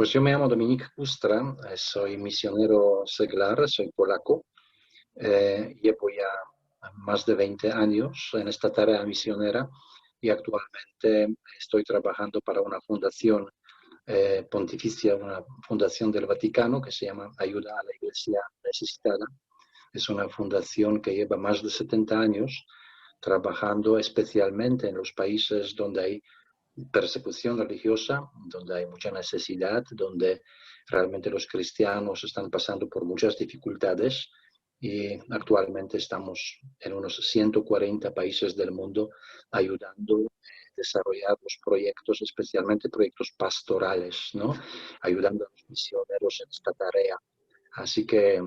Pues yo me llamo Dominik Kustra, soy misionero seglar, soy polaco. Llevo ya más de 20 años en esta tarea misionera y actualmente estoy trabajando para una fundación pontificia, una fundación del Vaticano que se llama Ayuda a la Iglesia Necesitada. Es una fundación que lleva más de 70 años trabajando especialmente en los países donde hay persecución religiosa, donde hay mucha necesidad, donde realmente los cristianos están pasando por muchas dificultades y actualmente estamos en unos 140 países del mundo ayudando a desarrollar los proyectos, especialmente proyectos pastorales, ¿no? Ayudando a los misioneros en esta tarea. Así que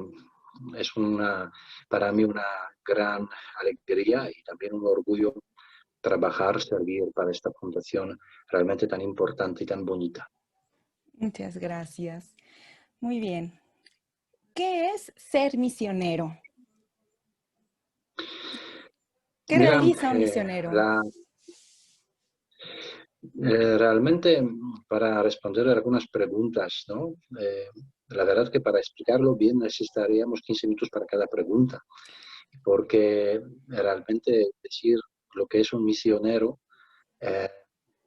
es para mí una gran alegría y también un orgullo trabajar, servir para esta fundación realmente tan importante y tan bonita. Muchas gracias. Muy bien. ¿Qué es ser misionero? ¿Qué Mira, realiza un misionero? realmente para responder algunas preguntas, ¿no? La verdad que para explicarlo bien necesitaríamos 15 minutos para cada pregunta, porque realmente decir lo que es un misionero eh,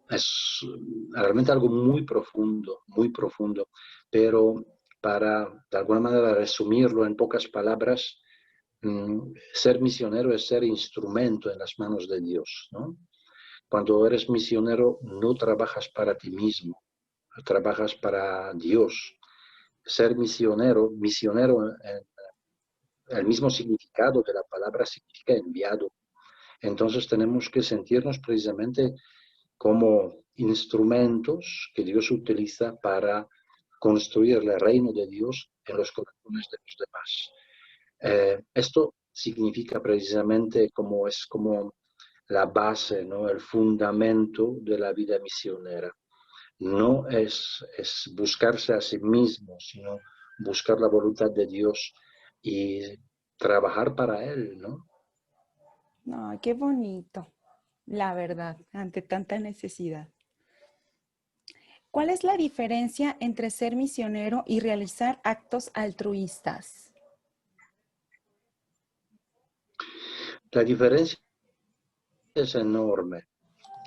es realmente algo muy profundo, pero para de alguna manera resumirlo en pocas palabras, ser misionero es ser instrumento en las manos de Dios, ¿no? Cuando eres misionero no trabajas para ti mismo, trabajas para Dios. Ser misionero, el mismo significado de la palabra significa enviado. Entonces tenemos que sentirnos precisamente como instrumentos que Dios utiliza para construir el reino de Dios en los corazones de los demás. Esto significa precisamente como la base, ¿no? El fundamento de la vida misionera. No es buscarse a sí mismo, sino buscar la voluntad de Dios y trabajar para Él, ¿no? No, qué bonito, la verdad, ante tanta necesidad. ¿Cuál es la diferencia entre ser misionero y realizar actos altruistas? La diferencia es enorme.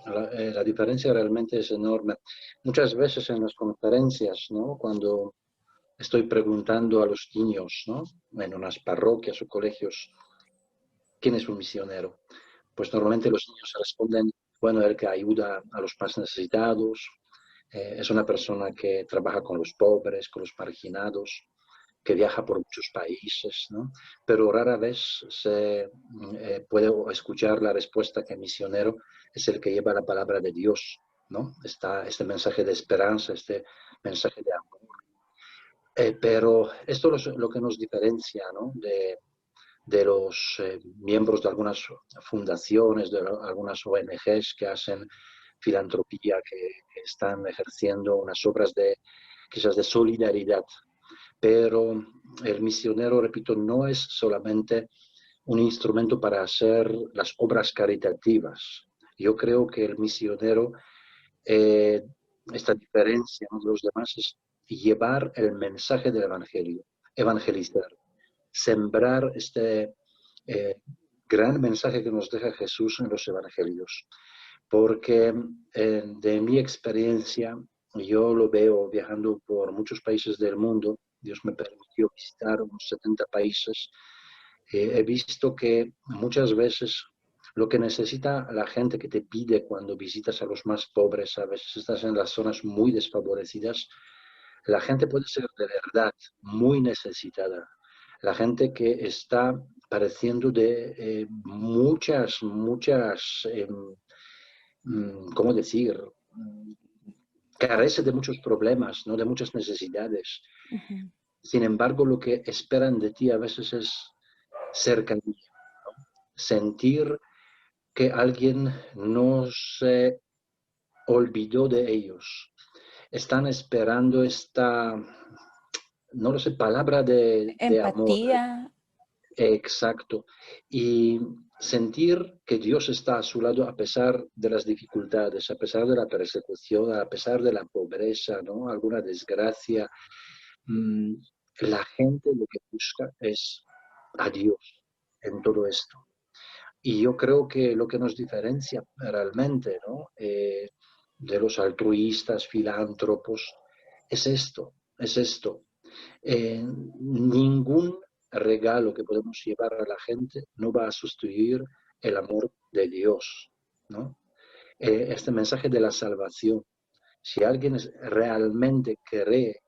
La diferencia realmente es enorme. Muchas veces en las conferencias, ¿no? Cuando estoy preguntando a los niños, ¿no? En unas parroquias o colegios, ¿quién es un misionero? Pues normalmente los niños responden, bueno, el que ayuda a los más necesitados, es una persona que trabaja con los pobres, con los marginados, que viaja por muchos países, ¿no? Pero rara vez se puede escuchar la respuesta que misionero es el que lleva la palabra de Dios, ¿no? Está este mensaje de esperanza, este mensaje de amor. Pero esto es lo que nos diferencia, ¿no? De los miembros de algunas fundaciones, de algunas ONGs que hacen filantropía, que están ejerciendo unas obras quizás de solidaridad. Pero el misionero, repito, no es solamente un instrumento para hacer las obras caritativas. Yo creo que el misionero, eh, esta diferencia, ¿no?, de los demás es llevar el mensaje del Evangelio, evangelizar, sembrar este eh, gran mensaje que nos deja Jesús en los Evangelios. Porque de mi experiencia, yo lo veo viajando por muchos países del mundo. Dios me permitió visitar unos 70 países. He visto que muchas veces lo que necesita la gente que te pide cuando visitas a los más pobres, a veces estás en las zonas muy desfavorecidas, la gente puede ser de verdad muy necesitada. La gente que está padeciendo de ¿cómo decir? Carece de muchos problemas, ¿no? De muchas necesidades. Ujú. Sin embargo, lo que esperan de ti a veces es cercanía, ¿no? Sentir que alguien no se olvidó de ellos. Están esperando esta, no lo sé, palabra de amor. Empatía. Exacto. Y sentir que Dios está a su lado a pesar de las dificultades, a pesar de la persecución, a pesar de la pobreza, ¿no? Alguna desgracia. Mm, la gente lo que busca es a Dios en todo esto. Y yo creo que lo que nos diferencia realmente, ¿no? De los altruistas, filántropos, es esto, es esto. Ningún regalo que podemos llevar a la gente no va a sustituir el amor de Dios, ¿no? Este mensaje de la salvación. Si alguien realmente cree,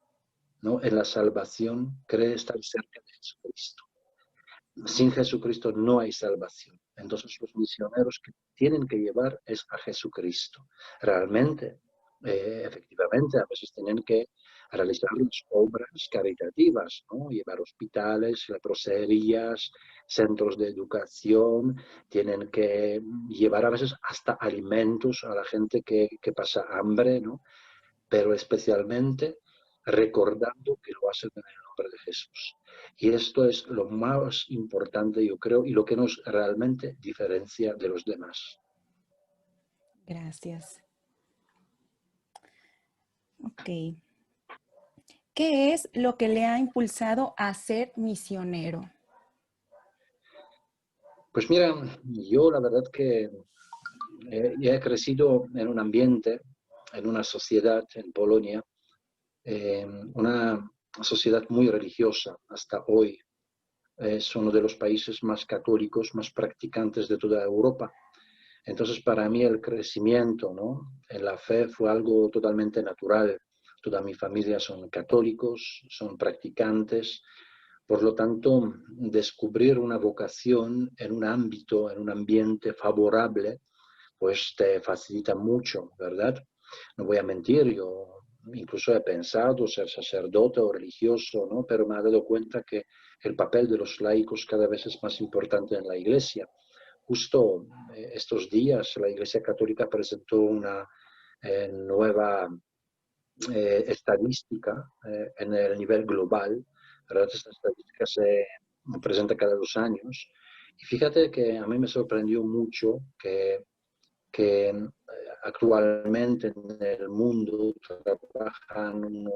¿no?, en la salvación, cree estar cerca de Jesucristo. Sin Jesucristo no hay salvación. Entonces los misioneros que tienen que llevar es a Jesucristo. Realmente, efectivamente, a veces tienen que realizar las obras caritativas, ¿no? Llevar hospitales, leproserías, centros de educación, tienen que llevar a veces hasta alimentos a la gente que pasa hambre, ¿no? Pero especialmente recordando que lo hacen en el nombre de Jesús. Y esto es lo más importante, yo creo, y lo que nos realmente diferencia de los demás. Gracias. Ok. ¿Qué es lo que le ha impulsado a ser misionero? Pues mira, yo la verdad que he crecido en un ambiente, en una sociedad en Polonia, una sociedad muy religiosa hasta hoy. Es uno de los países más católicos, más practicantes de toda Europa. Entonces, para mí el crecimiento, ¿no?, en la fe fue algo totalmente natural. Toda mi familia son católicos, son practicantes. Por lo tanto, descubrir una vocación en un ámbito, en un ambiente favorable, pues te facilita mucho, ¿verdad? No voy a mentir, yo incluso he pensado ser sacerdote o religioso, ¿no? Pero me he dado cuenta que el papel de los laicos cada vez es más importante en la Iglesia. Justo estos días la Iglesia Católica presentó una nueva estadística en el nivel global, ¿verdad? Esta estadística se presenta cada 2 años. Y fíjate que a mí me sorprendió mucho que actualmente en el mundo trabajan unos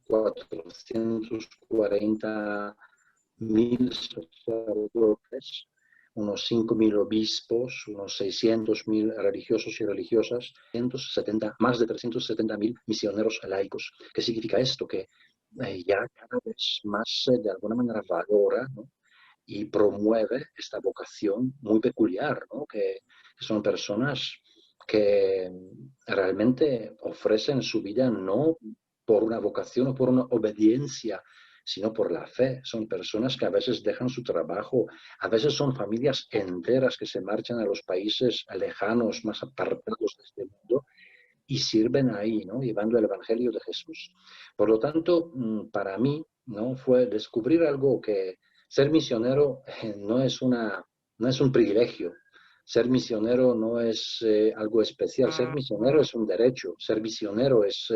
440.000 sacerdotes, unos 5.000 obispos, unos 600.000 religiosos y religiosas, más de 370.000 misioneros laicos. ¿Qué significa esto? Que ya cada vez más de alguna manera valora, ¿no?, y promueve esta vocación muy peculiar, ¿no?, que son personas que realmente ofrecen su vida no por una vocación o por una obediencia, sino por la fe. Son personas que a veces dejan su trabajo, a veces son familias enteras que se marchan a los países lejanos, más apartados de este mundo, y sirven ahí, ¿no?, llevando el Evangelio de Jesús. Por lo tanto, para mí, ¿no?, fue descubrir algo que ser misionero no es un privilegio. Ser misionero no es algo especial. Ser misionero es un derecho. Ser misionero es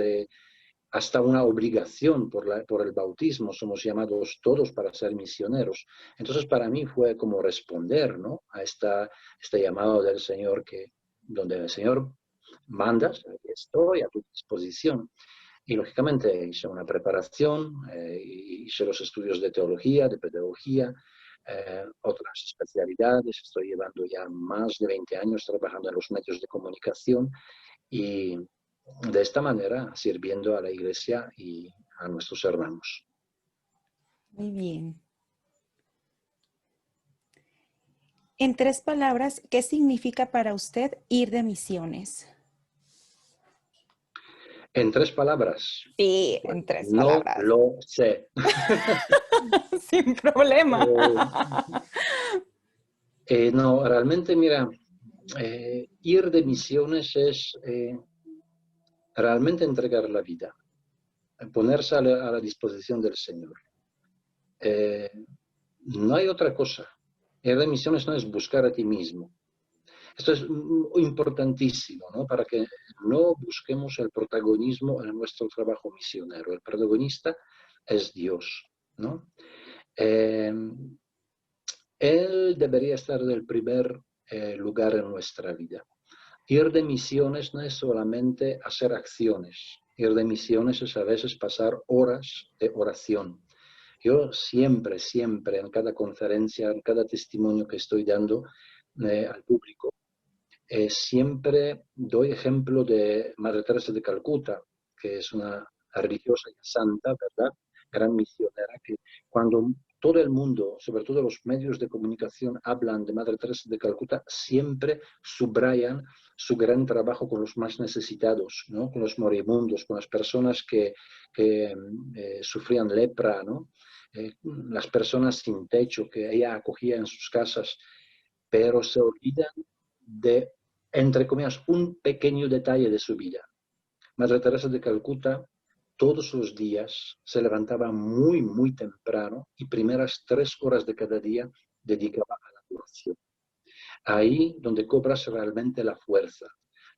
hasta una obligación por el bautismo. Somos llamados todos para ser misioneros. Entonces, para mí fue como responder, ¿no?, a este llamado del Señor, donde el Señor mandas, aquí estoy a tu disposición. Y lógicamente hice una preparación, hice los estudios de teología, de pedagogía, otras especialidades. Estoy llevando ya más de 20 años trabajando en los medios de comunicación y de esta manera sirviendo a la Iglesia y a nuestros hermanos. Muy bien. En 3 palabras, ¿qué significa para usted ir de misiones? En 3 palabras. Sí, Pues en 3 no palabras. lo sé. Sin problema. No, realmente, mira, ir de misiones es realmente entregar la vida, ponerse a la disposición del Señor. No hay otra cosa. Ir de misiones no es buscar a ti mismo. Esto es importantísimo, ¿no?, para que no busquemos el protagonismo en nuestro trabajo misionero. El protagonista es Dios, ¿no? Él debería estar en el primer lugar en nuestra vida. Ir de misiones no es solamente hacer acciones. Ir de misiones es a veces pasar horas de oración. Yo siempre, siempre, en cada conferencia, en cada testimonio que estoy dando al público, siempre doy ejemplo de Madre Teresa de Calcuta, que es una religiosa y santa, ¿verdad? Gran misionera, que cuando todo el mundo, sobre todo los medios de comunicación, hablan de Madre Teresa de Calcuta, siempre subrayan su gran trabajo con los más necesitados, ¿no? Con los moribundos, con las personas que sufrían lepra, ¿no? Las personas sin techo que ella acogía en sus casas, pero se olvidan de, entre comillas, un pequeño detalle de su vida. Madre Teresa de Calcuta todos los días se levantaba muy, muy temprano y primeras 3 horas de cada día dedicaba a la oración. Ahí donde cobras realmente la fuerza,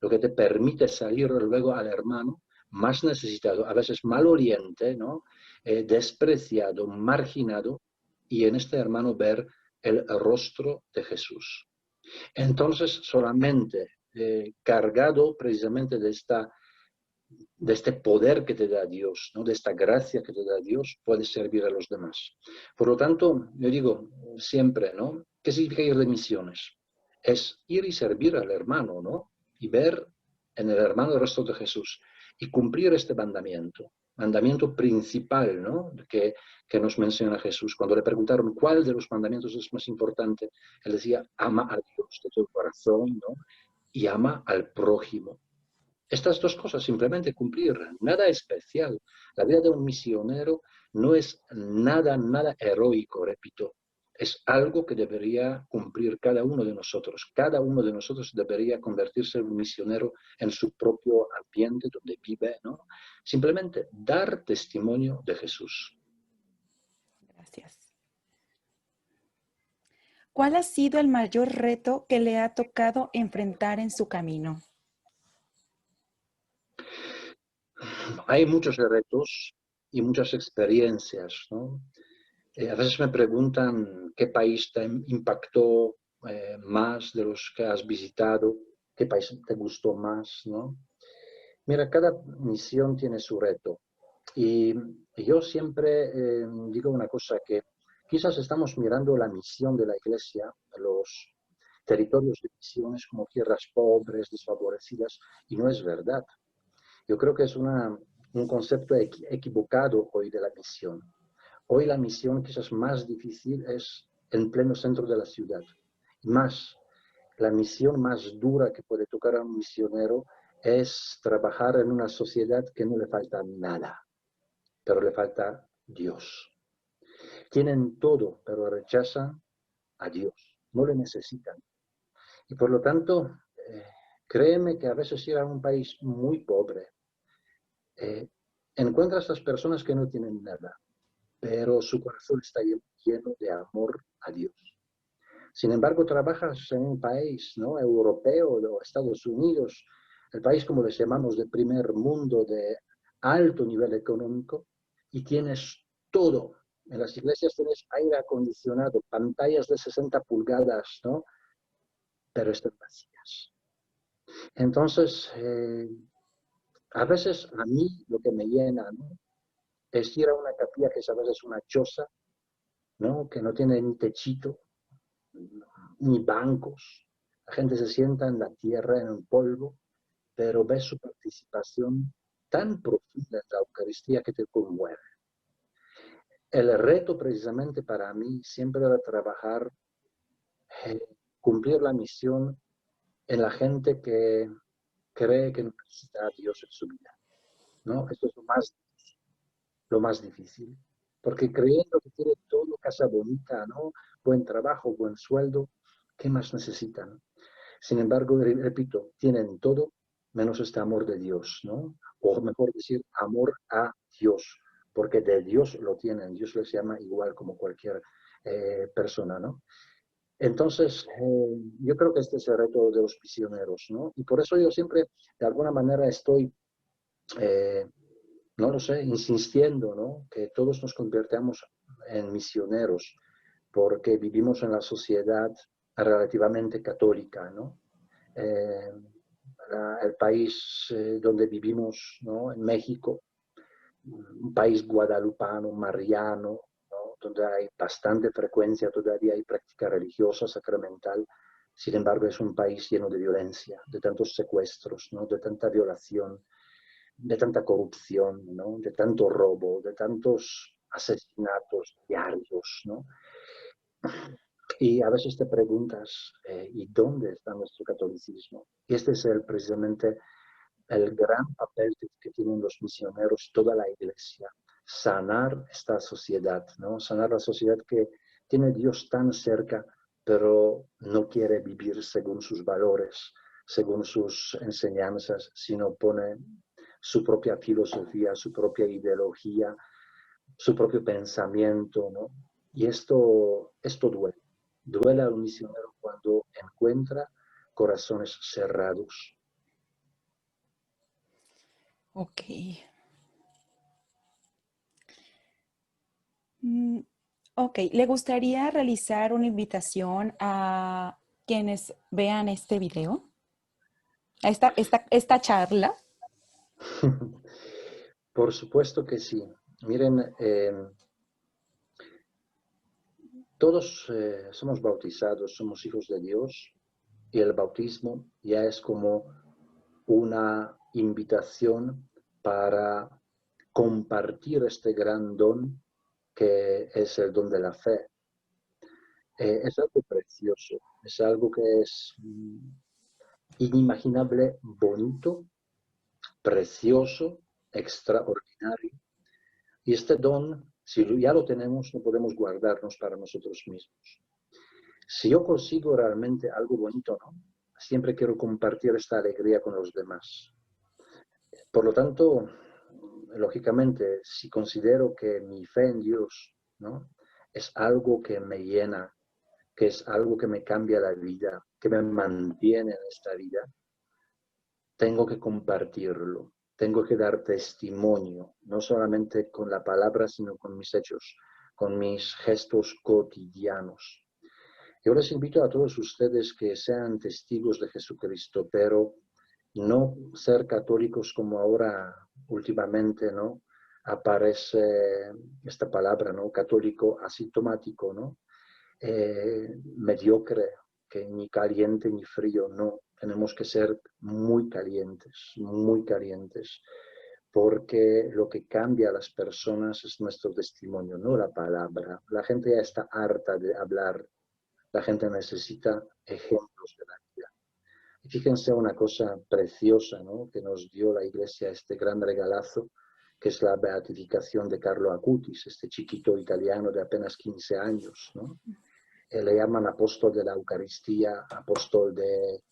lo que te permite salir luego al hermano más necesitado, a veces mal oriente, ¿no? Despreciado, marginado, y en este hermano ver el rostro de Jesús. Entonces, solamente cargado precisamente de este poder que te da Dios, ¿no? De esta gracia que te da Dios, puedes servir a los demás. Por lo tanto, yo digo siempre, ¿no? ¿Qué significa ir de misiones? Es ir y servir al hermano, ¿no? Y ver en el hermano el rostro de Jesús y cumplir este mandamiento principal, ¿no? Que nos menciona Jesús. Cuando le preguntaron cuál de los mandamientos es más importante, él decía, ama a Dios de todo corazón, ¿no? Y ama al prójimo. Estas dos cosas, simplemente cumplir, nada especial. La vida de un misionero no es nada, nada heroico, repito. Es algo que debería cumplir cada uno de nosotros. Cada uno de nosotros debería convertirse en un misionero en su propio ambiente donde vive, ¿no? Simplemente dar testimonio de Jesús. Gracias. ¿Cuál ha sido el mayor reto que le ha tocado enfrentar en su camino? Hay muchos retos y muchas experiencias, ¿no? A veces me preguntan qué país te impactó más de los que has visitado, qué país te gustó más, ¿no? Mira, cada misión tiene su reto. Y yo siempre digo una cosa, que quizás estamos mirando la misión de la Iglesia, los territorios de misiones como tierras pobres, desfavorecidas, y no es verdad. Yo creo que es un concepto equivocado hoy de la misión. Hoy la misión quizás más difícil es en pleno centro de la ciudad. Más, la misión más dura que puede tocar a un misionero es trabajar en una sociedad que no le falta nada, pero le falta Dios. Tienen todo, pero rechazan a Dios. No le necesitan. Y por lo tanto, créeme que a veces ir a un país muy pobre, encuentras a estas personas que no tienen nada, pero su corazón está lleno de amor a Dios. Sin embargo, trabajas en un país, ¿no? Europeo o Estados Unidos, el país como les llamamos de primer mundo, de alto nivel económico, y tienes todo. En las iglesias tienes aire acondicionado, pantallas de 60 pulgadas, ¿no? Pero están vacías. Entonces, a veces a mí lo que me llena, ¿no? Es ir a una capilla que es a veces una choza, ¿no? Que no tiene ni techito, ni bancos. La gente se sienta en la tierra, en el polvo, pero ves su participación tan profunda en la Eucaristía que te conmueve. El reto precisamente para mí siempre era trabajar, cumplir la misión en la gente que cree que necesita a Dios en su vida, ¿no? Esto es lo más difícil, porque creyendo que tiene todo, casa bonita, ¿no? Buen trabajo, buen sueldo, ¿qué más necesitan? Sin embargo, repito, tienen todo menos este amor de Dios, ¿no? O mejor decir, amor a Dios, porque de Dios lo tienen, Dios les llama igual como cualquier persona, ¿no? Entonces, yo creo que este es el reto de los misioneros, ¿no? Y por eso yo siempre, de alguna manera, estoy, no lo sé, insistiendo, ¿no? Que todos nos convirtamos en misioneros, porque vivimos en la sociedad relativamente católica, ¿no? El país donde vivimos, ¿no? En México, un país guadalupano, mariano, ¿no? Donde hay bastante frecuencia, todavía hay práctica religiosa, sacramental. Sin embargo, es un país lleno de violencia, de tantos secuestros, ¿no? De tanta violación, de tanta corrupción, ¿no? De tanto robo, de tantos asesinatos diarios, ¿no? Y a veces te preguntas, ¿y dónde está nuestro catolicismo? Y este es precisamente el gran papel que tienen los misioneros, toda la iglesia, sanar esta sociedad, ¿no? Sanar la sociedad que tiene a Dios tan cerca, pero no quiere vivir según sus valores, según sus enseñanzas, sino pone su propia filosofía, su propia ideología, su propio pensamiento, ¿no? Y esto duele. Duele al misionero cuando encuentra corazones cerrados. Ok. Ok, ¿le gustaría realizar una invitación a quienes vean este video? A esta charla. Por supuesto que sí. Miren, todos somos bautizados, somos hijos de Dios, y el bautismo ya es como una invitación para compartir este gran don que es el don de la fe. Es algo precioso, es algo que es inimaginable, bonito, precioso, extraordinario. Y este don, si ya lo tenemos, no podemos guardarnos para nosotros mismos. Si yo consigo realmente algo bonito, ¿no? Siempre quiero compartir esta alegría con los demás. Por lo tanto, lógicamente, si considero que mi fe en Dios, ¿no? Es algo que me llena, que es algo que me cambia la vida, que me mantiene en esta vida, tengo que compartirlo, tengo que dar testimonio, no solamente con la palabra, sino con mis hechos, con mis gestos cotidianos. Yo les invito a todos ustedes que sean testigos de Jesucristo, pero no ser católicos como ahora últimamente, ¿no? Aparece esta palabra, ¿no? Católico asintomático, ¿no? Mediocre, que ni caliente ni frío, no. Tenemos que ser muy calientes, porque lo que cambia a las personas es nuestro testimonio, no la palabra. La gente ya está harta de hablar, la gente necesita ejemplos de la vida. Y fíjense una cosa preciosa, ¿no? Que nos dio la Iglesia, este gran regalazo, que es la beatificación de Carlo Acutis, este chiquito italiano de apenas 15 años, ¿no? Le llaman apóstol de la Eucaristía, apóstol de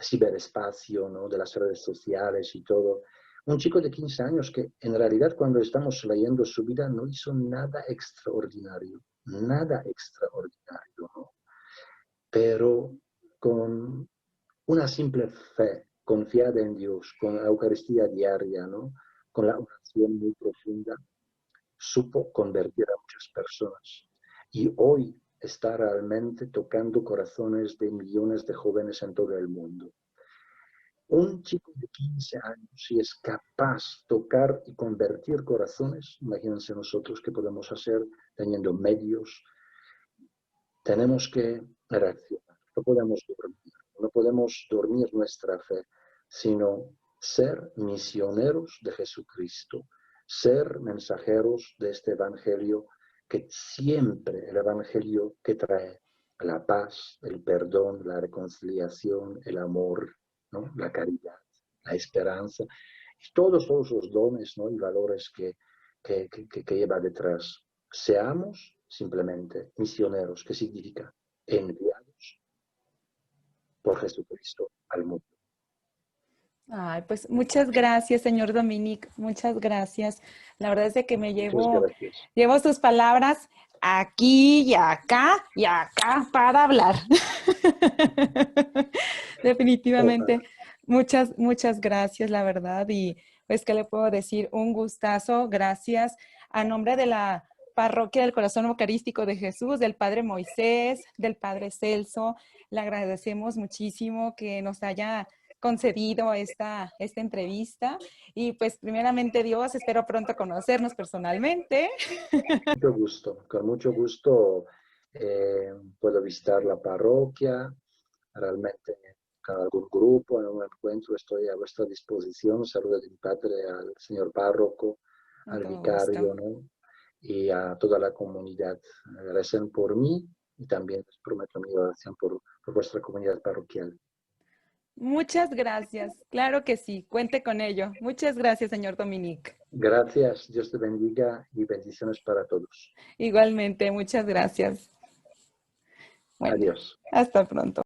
ciberespacio, ¿no? De las redes sociales y todo. Un chico de 15 años que en realidad cuando estamos leyendo su vida no hizo nada extraordinario, ¿no? Pero con una simple fe confiada en Dios, con la Eucaristía diaria, ¿no? Con la oración muy profunda, supo convertir a muchas personas. Y hoy está realmente tocando corazones de millones de jóvenes en todo el mundo. Un chico de 15 años, si es capaz de tocar y convertir corazones, imagínense nosotros qué podemos hacer teniendo medios. Tenemos que reaccionar, no podemos dormir nuestra fe, sino ser misioneros de Jesucristo, ser mensajeros de este Evangelio que siempre, el Evangelio que trae la paz, el perdón, la reconciliación, el amor, ¿no? La caridad, la esperanza, y todos los dones, ¿no? Y valores que lleva detrás. Seamos simplemente misioneros, que significa enviados por Jesucristo al mundo. Ay, pues muchas gracias, señor Dominic, muchas gracias. La verdad es de que me Muchas gracias. llevo sus palabras aquí y acá para hablar. Definitivamente, Ojalá. muchas gracias, la verdad. Y pues, ¿qué le puedo decir? Un gustazo, gracias. A nombre de la Parroquia del Corazón Eucarístico de Jesús, del Padre Moisés, del Padre Celso. Le agradecemos muchísimo que nos haya concedido esta entrevista. Y pues primeramente Dios, espero pronto conocernos personalmente. Mucho gusto, con mucho gusto puedo visitar la parroquia, realmente con algún grupo, en un encuentro estoy a vuestra disposición. Saludo de mi padre al señor párroco, Con al todo gusto. vicario, ¿no? Y a toda la comunidad. Recen por mí y también les prometo mi oración por vuestra comunidad parroquial. Muchas gracias. Claro que sí, cuente con ello. Muchas gracias, señor Dominique. Gracias, Dios te bendiga y bendiciones para todos. Igualmente, muchas gracias. Bueno, Adiós. hasta pronto.